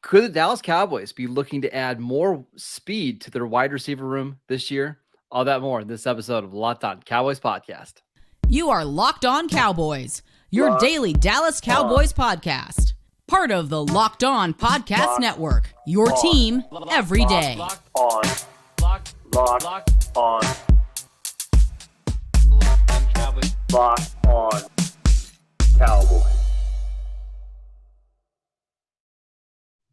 Could the Dallas Cowboys be looking to add more speed to their wide receiver room this year? All that more in this episode of Locked On Cowboys podcast. You are Locked On Cowboys, your daily Dallas Cowboys podcast. Part of the Locked On Podcast Network, your team every day. Locked on Cowboys. Locked on Cowboys.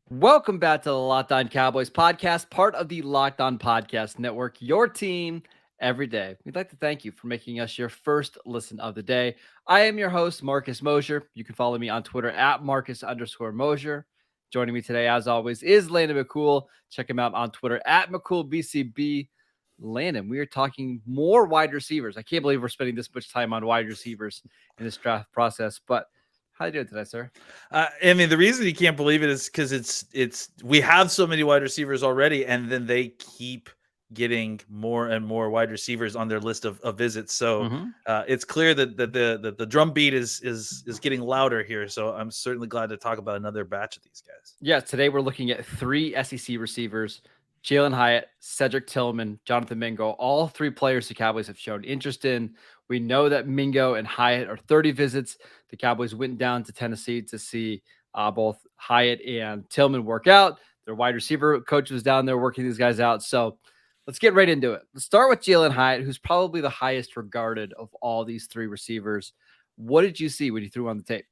Welcome back to the Locked On Cowboys podcast, part of the Locked On Podcast Network, your team every day. We'd like to thank you for making us your first listen of the day. I am your host, Marcus Mosher. You can follow me on Twitter at Marcus_Mosher. Joining me today, as always, is Landon McCool. Check him out on Twitter at McCoolBCB. Landon, we are talking more wide receivers. I can't believe we're spending this much time on wide receivers in this draft process, but how are you doing today, sir? I mean, the reason you can't believe it is because it's we have so many wide receivers already, and then they keep getting more and more wide receivers on their list of visits. So it's clear that the drum beat is getting louder here. So I'm certainly glad to talk about another batch of these guys. Yeah, today we're looking at three SEC receivers: Jalin Hyatt, Cedric Tillman, Jonathan Mingo. All three players the Cowboys have shown interest in. We know that Mingo and Hyatt are 30 visits. The Cowboys went down to Tennessee to see both Hyatt and Tillman work out. Their wide receiver coach was down there working these guys out. So let's get right into it. Let's start with Jalin Hyatt, who's probably the highest regarded of all these three receivers. What did you see when you threw on the tape?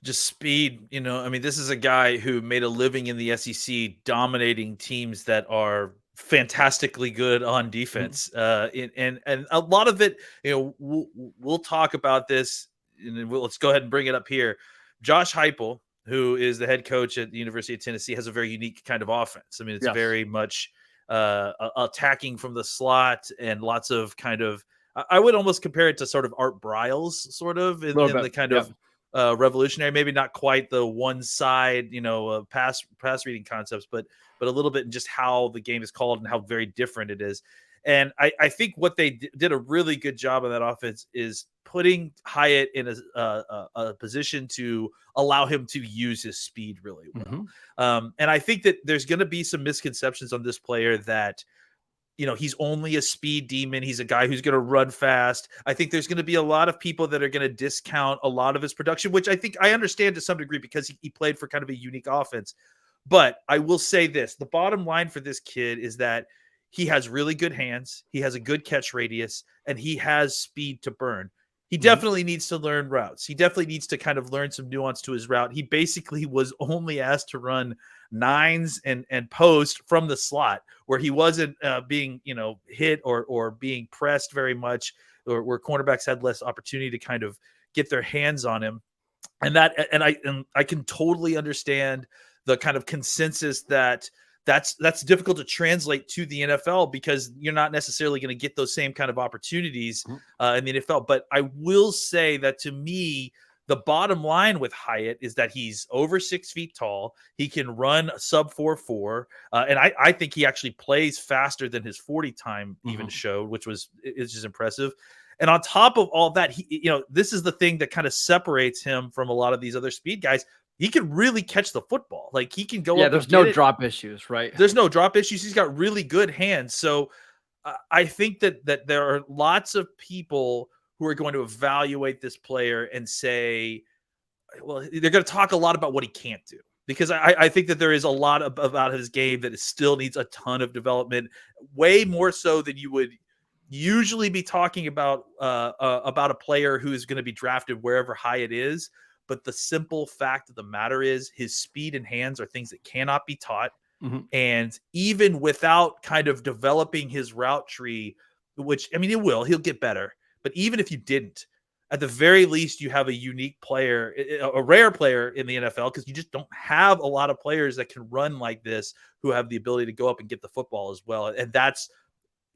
Just speed, I mean, this is a guy who made a living in the SEC, dominating teams that are fantastically good on defense. And a lot of it, we'll talk about this, and let's go ahead and bring it up here. Josh Heupel, who is the head coach at the University of Tennessee, has a very unique kind of offense. I mean, it's very much attacking from the slot and lots of kind of, I would almost compare it to sort of Art Briles, sort of in the kind of revolutionary, maybe not quite the one side, pass reading concepts, but a little bit in just how the game is called and how very different it is. And I think what they did a really good job of that offense is putting Hyatt in a position to allow him to use his speed really well. And I think that there's going to be some misconceptions on this player that, he's only a speed demon. He's a guy who's going to run fast. I think there's going to be a lot of people that are going to discount a lot of his production, which I think I understand to some degree because he played for kind of a unique offense. But I will say this, the bottom line for this kid is that he has really good hands. He has a good catch radius, and he has speed to burn. He definitely needs to learn routes. He definitely needs to kind of learn some nuance to his route. He basically was only asked to run nines and post from the slot, where he wasn't being, hit or being pressed very much, or where cornerbacks had less opportunity to kind of get their hands on him. And I can totally understand the kind of consensus that's difficult to translate to the NFL because you're not necessarily going to get those same kind of opportunities in the NFL. But I will say that to me, the bottom line with Hyatt is that he's over 6 feet tall. He can run sub 4.4. And I think he actually plays faster than his 40 time even showed, which is just impressive. And on top of all that, this is the thing that kind of separates him from a lot of these other speed guys. He can really catch the football. Like he can go up. There's no drop issues, right? There's no drop issues. He's got really good hands. So I think that there are lots of people who are going to evaluate this player and say, well, they're going to talk a lot about what he can't do. Because I think that there is a lot about his game that still needs a ton of development, way more so than you would usually be talking about a player who is going to be drafted wherever Hyatt is. But the simple fact of the matter is his speed and hands are things that cannot be taught. And even without kind of developing his route tree, which, I mean, he'll get better. But even if you didn't, at the very least, you have a unique player, a rare player in the NFL, because you just don't have a lot of players that can run like this who have the ability to go up and get the football as well. And that's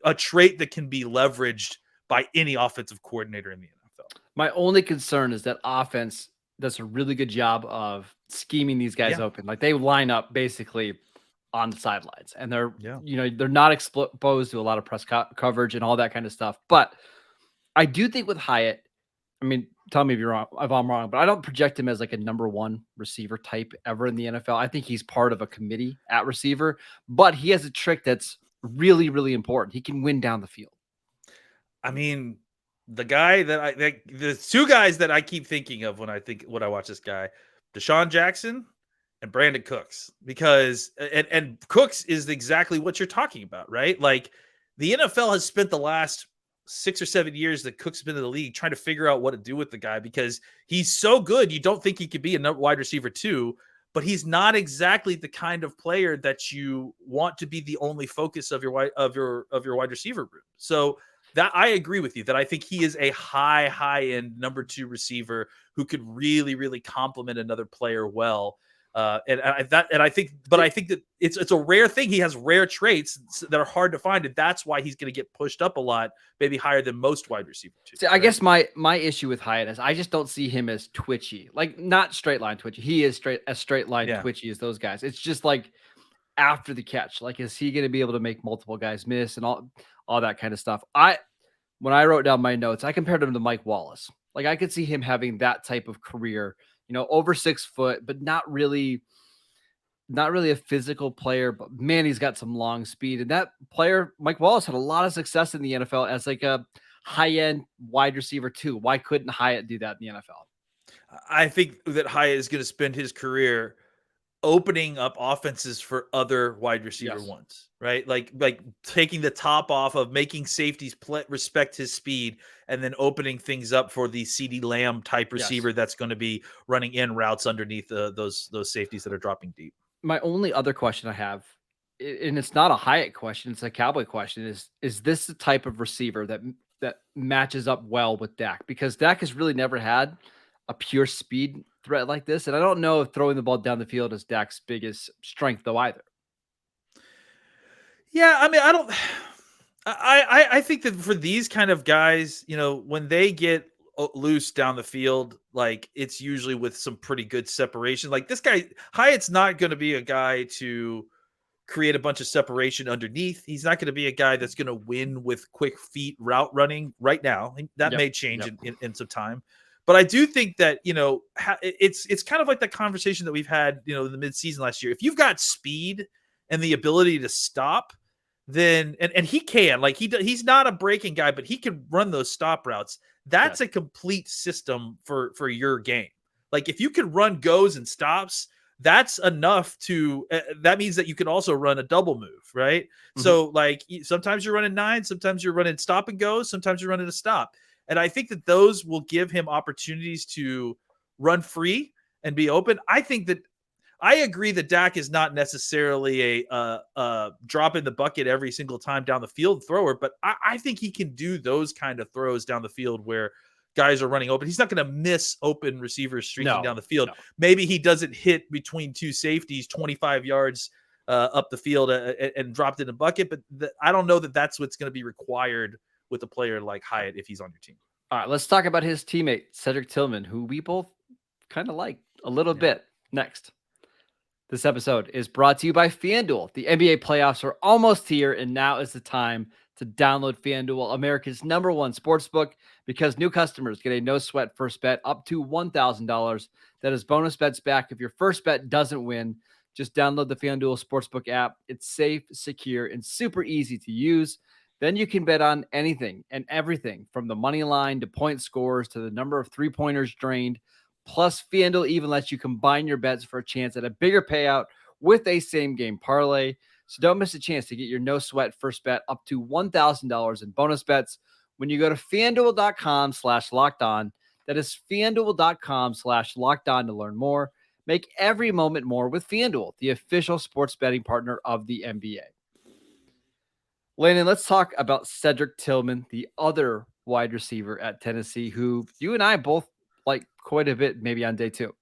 a trait that can be leveraged by any offensive coordinator in the NFL. My only concern is that offense does a really good job of scheming these guys open. Like they line up basically on the sidelines, and they're they're not exposed to a lot of press coverage and all that kind of stuff. But I do think with Hyatt, I mean, tell me if I'm wrong, but I don't project him as like a number one receiver type ever in the NFL. I think he's part of a committee at receiver, but he has a trick that's really, really important. He can win down the field. I mean, the two guys that I keep thinking of when I watch this guy, Deshaun Jackson and Brandon Cooks, because and Cooks is exactly what you're talking about, right? Like the NFL has spent the last 6 or 7 years that Cooks has been in the league trying to figure out what to do with the guy because he's so good. You don't think he could be a wide receiver too, but he's not exactly the kind of player that you want to be the only focus of your wide receiver room. So that I agree with you that I think he is a high end number 2 receiver who could really, really complement another player well. I think that it's a rare thing. He has rare traits that are hard to find, and that's why he's going to get pushed up a lot, maybe higher than most wide receivers. See, I guess my issue with Hyatt is I just don't see him as twitchy, like not straight line twitchy. He is straight line twitchy as those guys. It's just like after the catch, like is he going to be able to make multiple guys miss and all that kind of stuff? When I wrote down my notes, I compared him to Mike Wallace. Like I could see him having that type of career, over 6 foot, but not really a physical player, but man, he's got some long speed. And that player, Mike Wallace, had a lot of success in the NFL as like a high-end wide receiver too. Why couldn't Hyatt do that in the NFL? I think that Hyatt is going to spend his career opening up offenses for other wide receiver ones, right? Like taking the top off of making safeties respect his speed and then opening things up for the CeeDee Lamb type receiver that's going to be running in routes underneath those safeties that are dropping deep. My only other question I have, and it's not a Hyatt question, it's a Cowboy question, is this the type of receiver that matches up well with Dak? Because Dak has really never had a pure speed threat like this. And I don't know if throwing the ball down the field is Dak's biggest strength though either. Yeah, I mean, I think that for these kind of guys, when they get loose down the field, like it's usually with some pretty good separation. Like this guy, Hyatt's not going to be a guy to create a bunch of separation underneath. He's not going to be a guy that's going to win with quick feet route running right now. That may change in some time. But I do think that, it's kind of like the conversation that we've had, in the midseason last year. If you've got speed and the ability to stop, then and he can, like he's not a breaking guy, but he can run those stop routes. That's a complete system for your game. Like if you can run goes and stops, that's enough to that means that you can also run a double move, right? Mm-hmm. So like sometimes you're running 9, sometimes you're running stop and goes, sometimes you're running a stop. And I think that those will give him opportunities to run free and be open. I think that I agree that Dak is not necessarily a drop in the bucket every single time down the field thrower, but I think he can do those kind of throws down the field where guys are running open. He's not going to miss open receivers streaking down the field. No. Maybe he doesn't hit between 2 safeties 25 yards up the field and dropped in a bucket, but I don't know that that's what's going to be required with a player like Hyatt if he's on your team. All right, let's talk about his teammate, Cedric Tillman, who we both kind of like a little bit next. This episode is brought to you by FanDuel. The NBA playoffs are almost here, and now is the time to download FanDuel, America's #1 sportsbook, because new customers get a no-sweat first bet up to $1,000. That is bonus bets back if your first bet doesn't win. Just download the FanDuel Sportsbook app. It's safe, secure, and super easy to use. Then you can bet on anything and everything from the money line to point scores to the number of three-pointers drained. Plus, FanDuel even lets you combine your bets for a chance at a bigger payout with a same-game parlay. So don't miss a chance to get your no-sweat first bet up to $1,000 in bonus bets when you go to FanDuel.com/lockedon. That is FanDuel.com/lockedon to learn more. Make every moment more with FanDuel, the official sports betting partner of the NBA. Landon, let's talk about Cedric Tillman, the other wide receiver at Tennessee, who you and I both like quite a bit, maybe on day 2.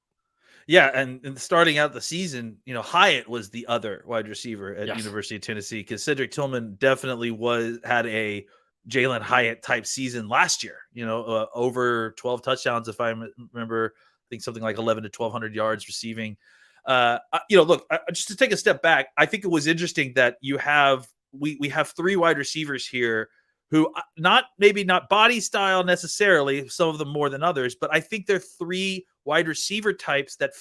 Yeah, and starting out the season, Hyatt was the other wide receiver at University of Tennessee because Cedric Tillman definitely had a Jalin Hyatt type season last year. Over 12 touchdowns, if I remember. I think something like 11 to 1,200 yards receiving. Look, just to take a step back, I think it was interesting that we have 3 wide receivers here who maybe not body style necessarily, some of them more than others, but I think they're three wide receiver types that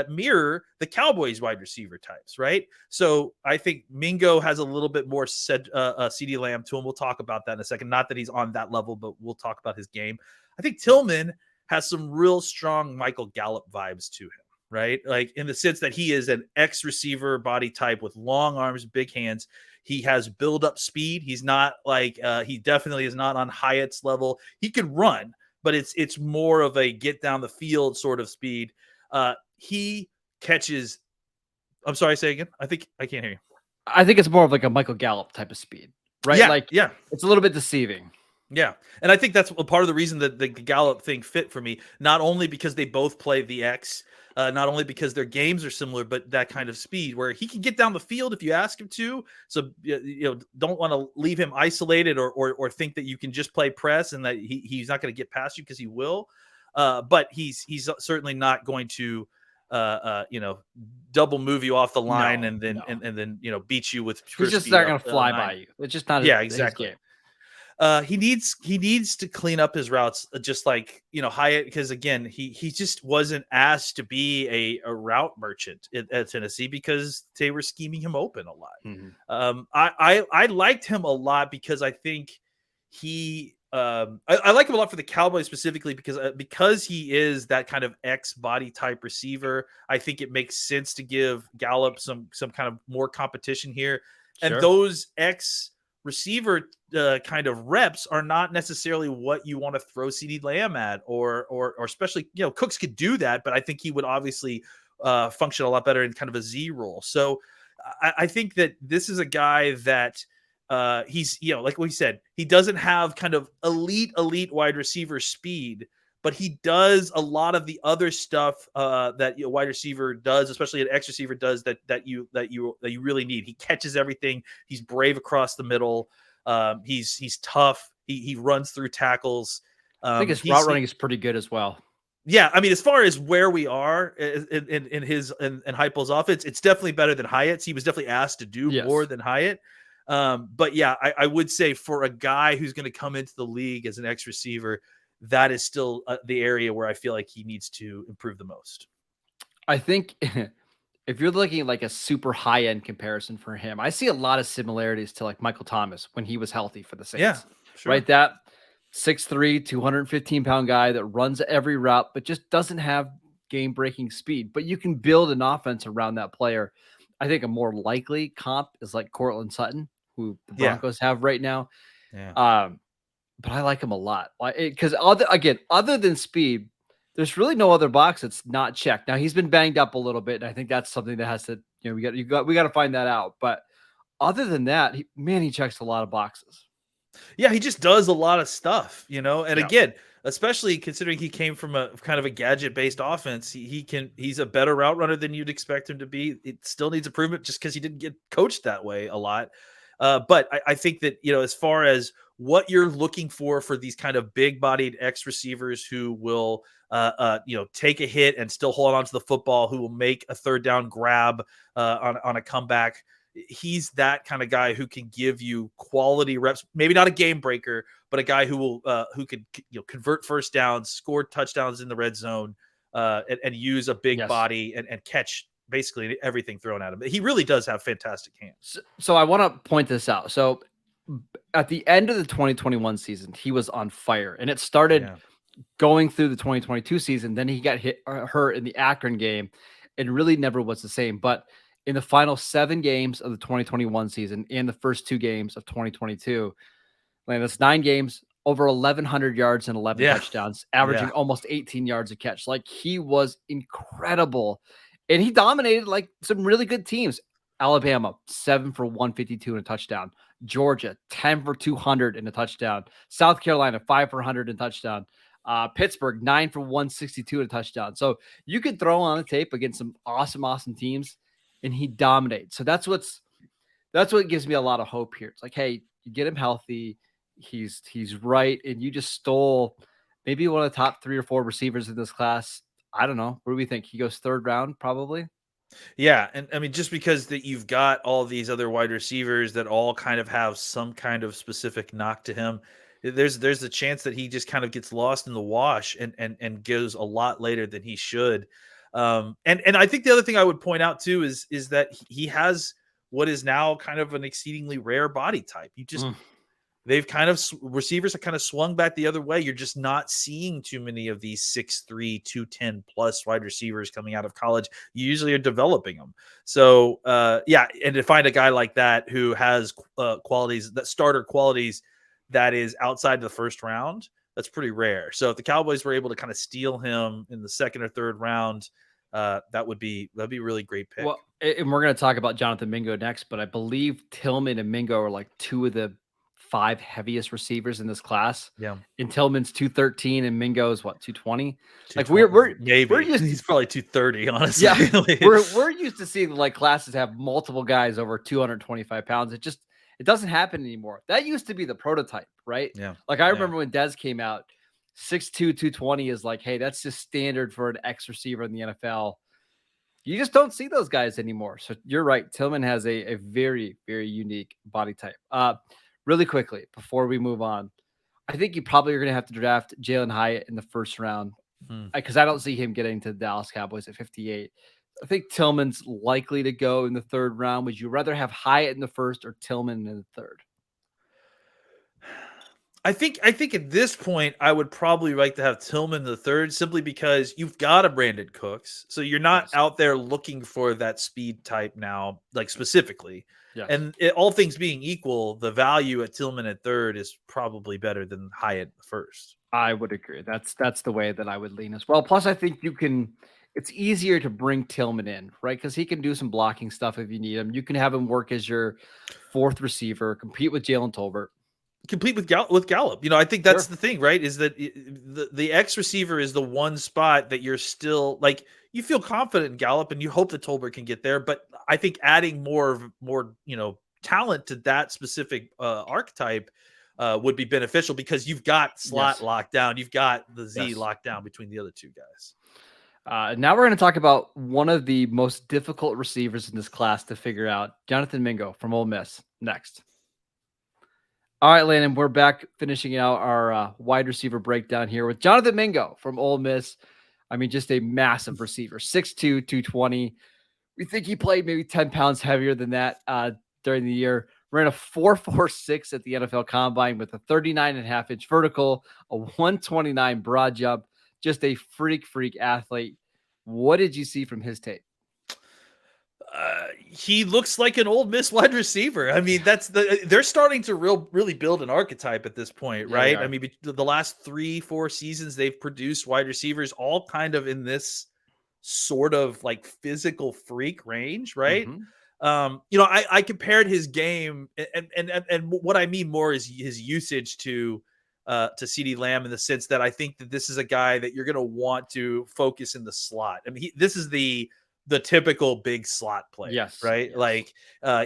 mirror the Cowboys wide receiver types, right? So I think Mingo has a little bit more CeeDee Lamb to him. We'll talk about that in a second. Not that he's on that level, but we'll talk about his game. I think Tillman has some real strong Michael Gallup vibes to him, right? Like in the sense that he is an X receiver body type with long arms, big hands. He has build up speed. He's not like he definitely is not on Hyatt's level. He can run, but it's more of a get down the field sort of speed. He catches. I'm sorry, say again. I think I can't hear you. I think it's more of like a Michael Gallup type of speed, right? Yeah, like it's a little bit deceiving. Yeah. And I think that's part of the reason that the Gallup thing fit for me, not only because they both play the X, not only because their games are similar, but that kind of speed where he can get down the field if you ask him to. So, don't want to leave him isolated or think that you can just play press and that he's not going to get past you, because he will. But he's certainly not going to, double move you off the line and then beat you with. He's just not going to fly by you. It's just not. Exactly. His game. He needs to clean up his routes, just like Hyatt, because again he just wasn't asked to be a route merchant at Tennessee because they were scheming him open a lot. Mm-hmm. I liked him a lot because I think he I like him a lot for the Cowboys specifically because he is that kind of X body type receiver. I think it makes sense to give Gallup some kind of more competition here, and those X receiver kind of reps are not necessarily what you want to throw CeeDee Lamb at, or especially Cooks could do that, but I think he would obviously function a lot better in kind of a Z role. So I think that this is a guy that he's like we said, he doesn't have kind of elite wide receiver speed, but he does a lot of the other stuff that wide receiver does, especially an X receiver does that you really need. He catches everything. He's brave across the middle. He's tough. He runs through tackles. I think his route running is pretty good as well. Yeah, I mean, as far as where we are in Heupel's offense, it's definitely better than Hyatt's. He was definitely asked to do more than Hyatt. But yeah, I would say for a guy who's going to come into the league as an X receiver, that is still the area where I feel like he needs to improve the most. I think if you're looking at like a super high end comparison for him, I see a lot of similarities to like Michael Thomas when he was healthy for the Saints. Yeah, sure. Right. That 6'3", 215-pound guy that runs every route, but just doesn't have game breaking speed. But you can build an offense around that player. I think a more likely comp is like Courtland Sutton, who the Broncos have right now. Yeah. But I like him a lot because other than speed, there's really no other box that's not checked. Now he's been banged up a little bit, and I think that's something that has to, we got to find that out. But other than that, he checks a lot of boxes. Yeah, he just does a lot of stuff, and again, especially considering he came from a kind of a gadget-based offense, he's a better route runner than you'd expect him to be. It still needs improvement just because he didn't get coached that way a lot. But I think that, as far as what you're looking for these kind of big-bodied X receivers who will, take a hit and still hold on to the football, who will make a third down grab on a comeback, he's that kind of guy who can give you quality reps. Maybe not a game breaker, but a guy who could convert first downs, score touchdowns in the red zone, and use a big body and catch basically everything thrown at him. He really does have fantastic hands. So I want to point this out. So at the end of the 2021 season, he was on fire, and it started going through the 2022 season. Then he got hurt in the Akron game and really never was the same. But in the final 7 games of the 2021 season and the first 2 games of 2022, that's 9 games, over 1,100 yards and 11 touchdowns, averaging almost 18 yards a catch. Like, he was incredible. And he dominated like some really good teams. Alabama, 7 for 152 and a touchdown. Georgia, 10 for 200 and a touchdown. South Carolina, 5 for 100 and a touchdown. Pittsburgh, 9 for 162 and a touchdown. So you could throw on the tape against some awesome teams, and he dominates. So that's what gives me a lot of hope here. It's like, hey, you get him healthy. He's right. And you just stole maybe one of the top 3 or 4 receivers in this class. I don't know. What do we think? He goes 3rd round, probably. Yeah, and I mean, just because that you've got all these other wide receivers that all kind of have some kind of specific knock to him, there's a chance that he just kind of gets lost in the wash and goes a lot later than he should. And I think the other thing I would point out too is that he has what is now kind of an exceedingly rare body type. They've kind of receivers have kind of swung back the other way. You're just not seeing too many of these 6'3", 210 plus wide receivers coming out of college. You usually are developing them. So yeah, and to find a guy like that who has qualities, that starter qualities, that is outside the first round, that's pretty rare. So if the Cowboys were able to kind of steal him in the second or third round, that'd be a really great pick. Well, and we're going to talk about Jonathan Mingo next, but I believe Tillman and Mingo are like two of the 5 heaviest receivers in this class. Yeah. And Tillman's 213 and Mingo's what, 220? Like maybe we're used he's probably 230, honestly. Yeah, we're used to seeing like classes have multiple guys over 225 pounds. It doesn't happen anymore. That used to be the prototype, right? Yeah. Like I remember when Dez came out, 6'2", 220 is like, hey, that's just standard for an X receiver in the NFL. You just don't see those guys anymore. So you're right. Tillman has a very, very unique body type. Really quickly, before we move on, I think you probably are going to have to draft Jalin Hyatt in the first round because I don't see him getting to the Dallas Cowboys at 58. I think Tillman's likely to go in the third round. Would you rather have Hyatt in the first or Tillman in the third? I think at this point, I would probably like to have Tillman the third, simply because you've got a Brandon Cooks, so you're not out there looking for that speed type now, like specifically. Yes. And all things being equal, the value at Tillman at third is probably better than Hyatt first. I would agree. That's the way that I would lean as well. Plus, I think it's easier to bring Tillman in, right? Because he can do some blocking stuff if you need him. You can have him work as your fourth receiver, compete with Jalen Tolbert. Complete with Gallup. I think that's the thing, right? Is that the X receiver is the one spot that you're still like, you feel confident in Gallup and you hope that Tolbert can get there. But I think adding more talent to that specific archetype would be beneficial, because you've got slot locked down. You've got the Z locked down between the other two guys. Now we're going to talk about one of the most difficult receivers in this class to figure out, Jonathan Mingo from Ole Miss, next. All right, Landon, we're back finishing out our wide receiver breakdown here with Jonathan Mingo from Ole Miss. I mean, just a massive receiver, 6'2", 220. We think he played maybe 10 pounds heavier than that during the year. Ran a 4.46 at the NFL Combine with a 39.5-inch vertical, a 129 broad jump. Just a freak athlete. What did you see from his tape? He looks like an Ole Miss wide receiver. I mean, they're starting to really build an archetype at this point, right? I mean, the last 3-4 seasons, they've produced wide receivers all kind of in this sort of like physical freak range, right? I compared his game, and what I mean more is his usage to CeeDee Lamb, in the sense that I think that this is a guy that you're going to want to focus in the slot. I mean, this is the typical big slot player, right? Yes. Like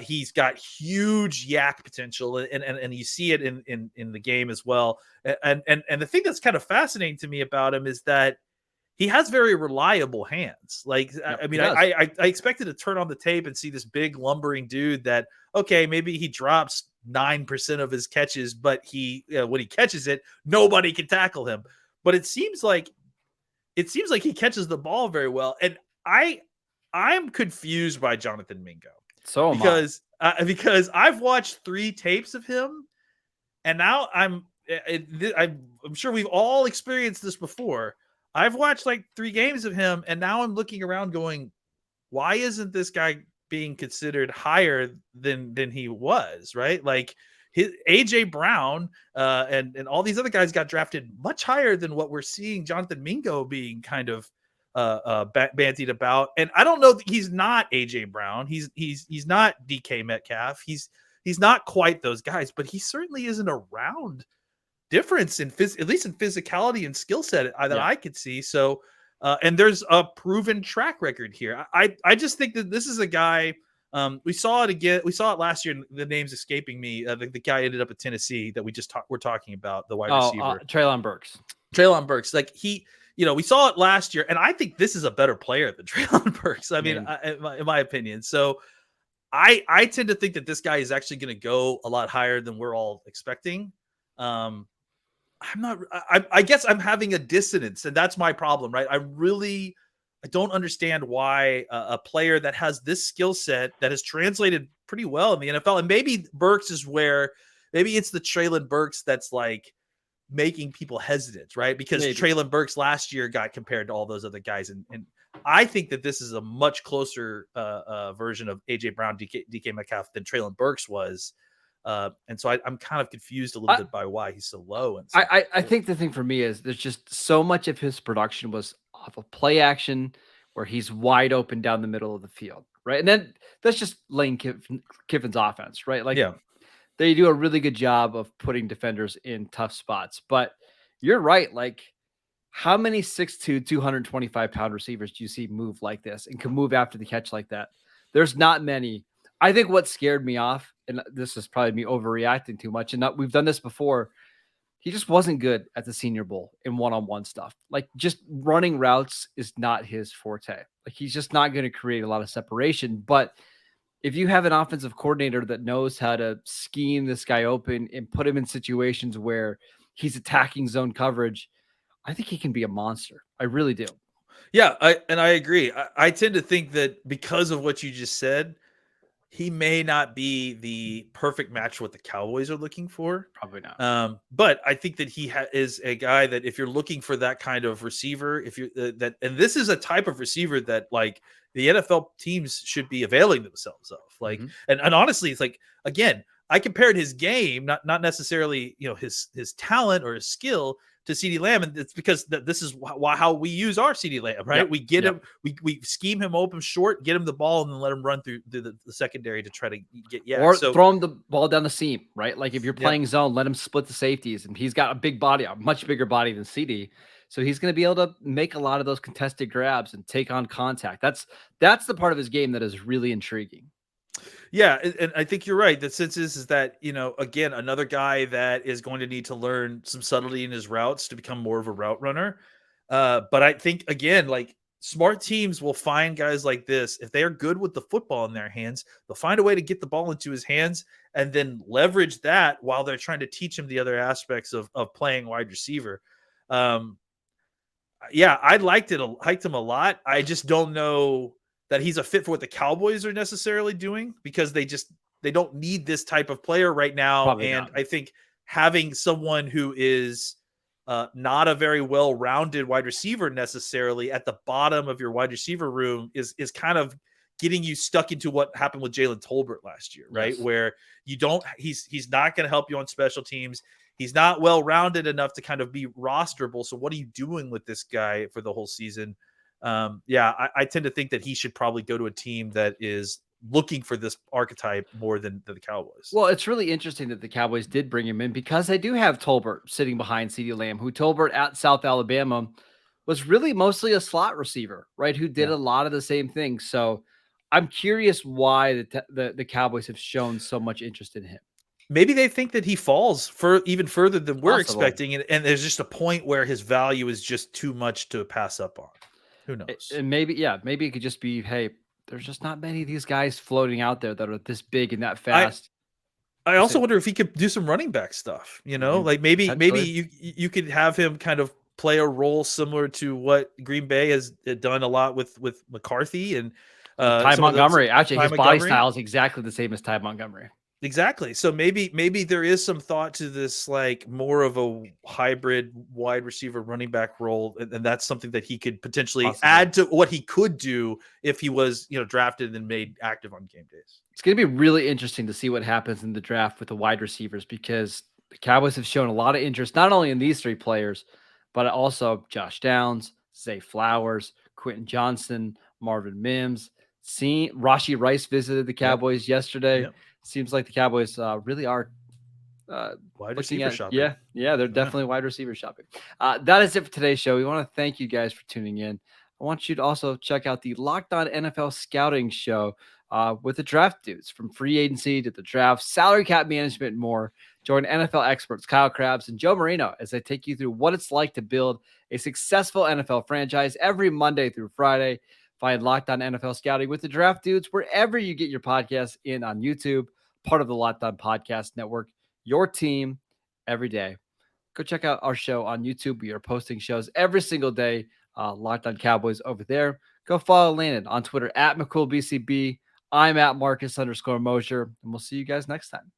he's got huge yak potential, and you see it in the game as well. And the thing that's kind of fascinating to me about him is that he has very reliable hands. Like, I mean, I expected to turn on the tape and see this big lumbering dude that, okay, maybe he drops 9% of his catches, but when he catches it, nobody can tackle him. But it seems like he catches the ball very well. And I'm confused by Jonathan Mingo. So because I've watched 3 tapes of him, and now I'm sure we've all experienced this before. I've watched like 3 games of him, and now I'm looking around going, why isn't this guy being considered higher than he was, right? Like his AJ Brown and all these other guys got drafted much higher than what we're seeing Jonathan Mingo being kind of bantied about. And I don't know that he's not AJ Brown. He's not DK Metcalf. He's not quite those guys, but he certainly isn't a round difference in at least in physicality and skill set that I could see. So, and there's a proven track record here. I just think that this is a guy. We saw it again. We saw it last year. The name's escaping me. The guy ended up at Tennessee that we're talking about, the wide receiver, Treylon Burks. Treylon Burks. Like we saw it last year, and I think this is a better player than Treylon Burks. I mean, in my opinion. So I tend to think that this guy is actually going to go a lot higher than we're all expecting. I'm not. I guess I'm having a dissonance, and that's my problem, right? I don't understand why a player that has this skill set that has translated pretty well in the NFL, and maybe Burks is where maybe it's the Treylon Burks that's like making people hesitant, right? Because Treylon Burks last year got compared to all those other guys, and I think that this is a much closer version of AJ Brown, DK Metcalf than Treylon Burks was. And so I'm kind of confused a little bit by why he's so low. And I think the thing for me is there's just so much of his production was off of play action where he's wide open down the middle of the field, right? And then that's just Lane Kiffin's offense, right? Like, they do a really good job of putting defenders in tough spots. But you're right. Like, how many 6'2", 225-pound receivers do you see move like this and can move after the catch like that? There's not many. I think what scared me off, and this is probably me overreacting too much, and we've done this before, he just wasn't good at the Senior Bowl in one-on-one stuff. Like, just running routes is not his forte. Like, he's just not going to create a lot of separation. But if you have an offensive coordinator that knows how to scheme this guy open and put him in situations where he's attacking zone coverage, I think he can be a monster. I really do. Yeah, I agree. I tend to think that because of what you just said, he may not be the perfect match what the Cowboys are looking for. Probably not. But I think that he is a guy that if you're looking for that kind of receiver, if you're and this is a type of receiver that like the NFL teams should be availing themselves of. Like, and honestly, it's like, again, I compared his game, not necessarily, his talent or his skill to CeeDee Lamb, and it's because this is how we use our CeeDee Lamb, right? Yep. We get him, we scheme him open short, get him the ball, and then let him run through the secondary to try to get or throw him the ball down the seam, right? Like, if you're playing zone, let him split the safeties, and he's got a big body, a much bigger body than CeeDee, so he's going to be able to make a lot of those contested grabs and take on contact. That's the part of his game that is really intriguing. Yeah, and I think you're right. The sense is that, again, another guy that is going to need to learn some subtlety in his routes to become more of a route runner. But I think, again, like, smart teams will find guys like this. If they are good with the football in their hands, they'll find a way to get the ball into his hands and then leverage that while they're trying to teach him the other aspects of playing wide receiver. Yeah, I liked him a lot. I just don't know that he's a fit for what the Cowboys are necessarily doing, because they don't need this type of player right now. Probably and not. I think having someone who is not a very well-rounded wide receiver necessarily at the bottom of your wide receiver room is kind of getting you stuck into what happened with Jalen Tolbert last year, right? Yes. Where he's not going to help you on special teams. He's not well-rounded enough to kind of be rosterable. So what are you doing with this guy for the whole season? I tend to think that he should probably go to a team that is looking for this archetype more than the Cowboys. Well, it's really interesting that the Cowboys did bring him in because they do have Tolbert sitting behind CeeDee Lamb, who Tolbert at South Alabama was really mostly a slot receiver, right? Who did a lot of the same things. So I'm curious why the Cowboys have shown so much interest in him. Maybe they think that he falls even further than we're Possible. expecting, and there's just a point where his value is just too much to pass up on. Who knows? And maybe it could just be, hey, there's just not many of these guys floating out there that are this big and that fast. I also wonder if he could do some running back stuff, like maybe you could have him kind of play a role similar to what Green Bay has done a lot with McCarthy and Ty Montgomery. Actually, his body Montgomery. style is exactly the same as Ty Montgomery. Exactly. So maybe there is some thought to this, like more of a hybrid wide receiver running back role, and that's something that he could potentially add to what he could do if he was, drafted and made active on game days. It's going to be really interesting to see what happens in the draft with the wide receivers, because the Cowboys have shown a lot of interest, not only in these three players, but also Josh Downs, Zay Flowers, Quentin Johnson, Marvin Mims. Rashee Rice visited the Cowboys yesterday. Yep. Seems like the Cowboys really are wide receiver shopping. Yeah, they're definitely wide receiver shopping. That is it for today's show. We want to thank you guys for tuning in. I want you to also check out the Locked On NFL Scouting Show with the draft dudes, from free agency to the draft, salary cap management, and more. Join NFL experts Kyle Krabs and Joe Marino as they take you through what it's like to build a successful NFL franchise every Monday through Friday. Find Locked On NFL Scouting with the Draft Dudes wherever you get your podcasts in on YouTube, part of the Locked On Podcast Network, your team every day. Go check out our show on YouTube. We are posting shows every single day. Locked On Cowboys over there. Go follow Landon on Twitter at McCoolBCB. I'm at Marcus_Mosher, and we'll see you guys next time.